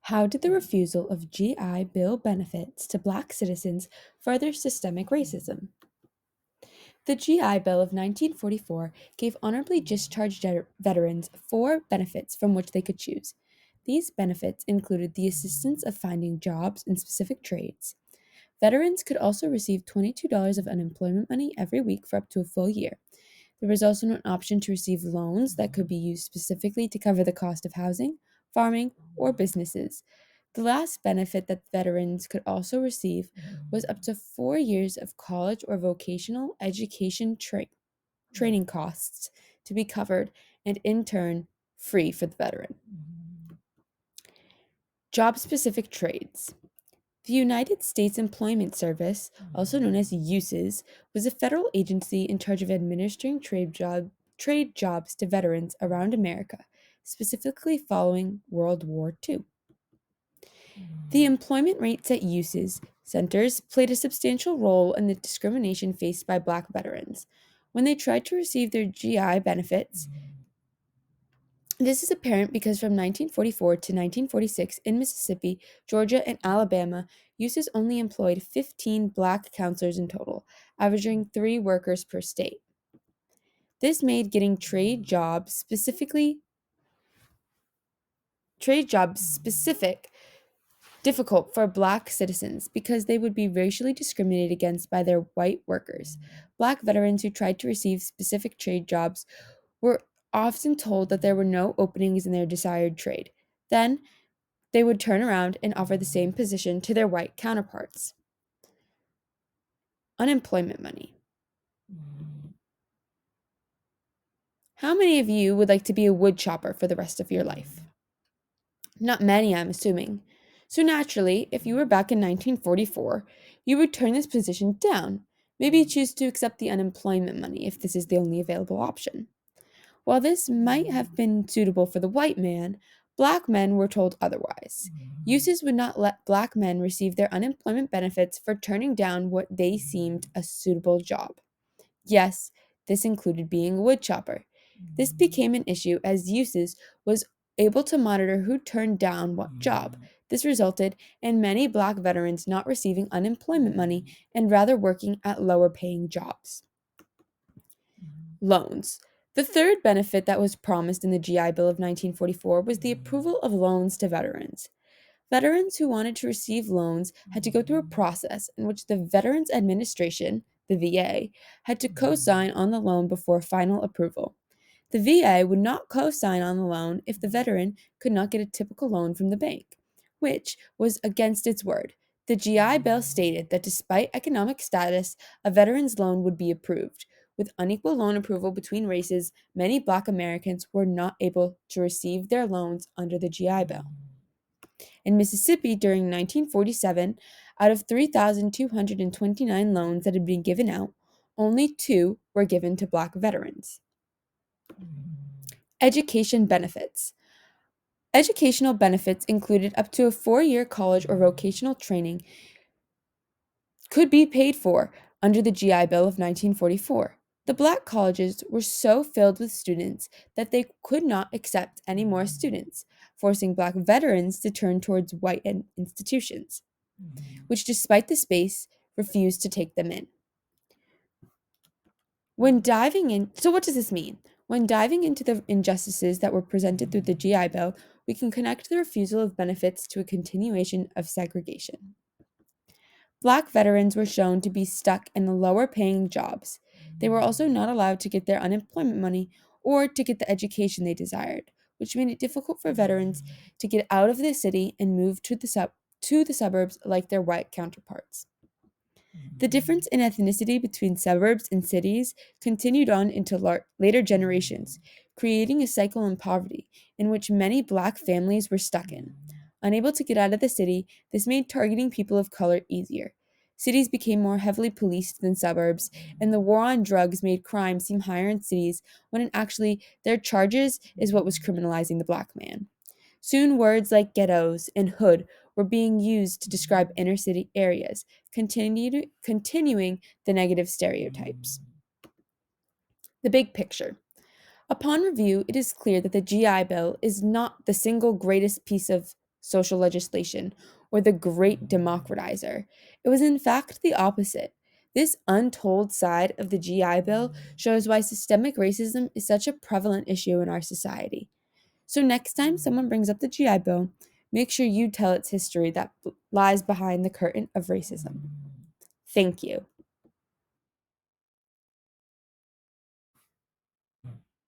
How did the refusal of GI Bill benefits to Black citizens further systemic racism? The GI Bill of 1944 gave honorably discharged veterans four benefits from which they could choose. These benefits included the assistance of finding jobs in specific trades. Veterans could also receive $22 of unemployment money every week for up to a full year. There was also an option to receive loans that could be used specifically to cover the cost of housing, farming, or businesses. The last benefit that veterans could also receive was up to 4 years of college or vocational education training costs to be covered and, in turn, free for the veteran. Job specific trades. The United States Employment Service, also known as USES, was a federal agency in charge of administering trade jobs to veterans around America, specifically following World War II. The employment rates at USES centers played a substantial role in the discrimination faced by Black veterans. When they tried to receive their GI benefits, this is apparent because from 1944 to 1946 in Mississippi, Georgia, and Alabama, USES only employed 15 Black counselors in total, averaging 3 workers per state. This made getting trade jobs specific difficult for Black citizens because they would be racially discriminated against by their white workers. Black veterans who tried to receive specific trade jobs were often told that there were no openings in their desired trade. Then, they would turn around and offer the same position to their white counterparts. Unemployment money. How many of you would like to be a wood chopper for the rest of your life? Not many, I'm assuming. So naturally, if you were back in 1944, you would turn this position down. Maybe choose to accept the unemployment money if this is the only available option. While this might have been suitable for the white man, Black men were told otherwise. USES would not let Black men receive their unemployment benefits for turning down what they seemed a suitable job. Yes, this included being a wood chopper. This became an issue as USES was able to monitor who turned down what job. This resulted in many Black veterans not receiving unemployment money and rather working at lower paying jobs. Loans. The third benefit that was promised in the GI Bill of 1944 was the approval of loans to veterans. Veterans who wanted to receive loans had to go through a process in which the Veterans Administration, the VA, had to co sign on the loan before final approval. The VA would not co sign on the loan if the veteran could not get a typical loan from the bank, which was against its word. The GI Bill stated that despite economic status, a veteran's loan would be approved. With unequal loan approval between races, many Black Americans were not able to receive their loans under the GI Bill. In Mississippi during 1947, out of 3,229 loans that had been given out, only 2 were given to Black veterans. Education benefits. Educational benefits included up to a 4-year college or vocational training could be paid for under the GI Bill of 1944. The Black colleges were so filled with students that they could not accept any more students, forcing Black veterans to turn towards white institutions, which, despite the space, refused to take them in. So what does this mean? When diving into the injustices that were presented through the GI Bill, we can connect the refusal of benefits to a continuation of segregation. Black veterans were shown to be stuck in the lower paying jobs. They were also not allowed to get their unemployment money or to get the education they desired, which made it difficult for veterans to get out of the city and move to the suburbs like their white counterparts. The difference in ethnicity between suburbs and cities continued on into later generations, creating a cycle in poverty in which many Black families were stuck in. Unable to get out of the city, this made targeting people of color easier. Cities became more heavily policed than suburbs, and the war on drugs made crime seem higher in cities when actually their charges is what was criminalizing the Black man. Soon words like ghettos and hood were being used to describe inner city areas, continuing the negative stereotypes. The big picture. Upon review, it is clear that the GI Bill is not the single greatest piece of social legislation, or the great democratizer. It was, in fact, the opposite. This untold side of the GI Bill shows why systemic racism is such a prevalent issue in our society. So, next time someone brings up the GI Bill, make sure you tell its history that lies behind the curtain of racism. Thank you.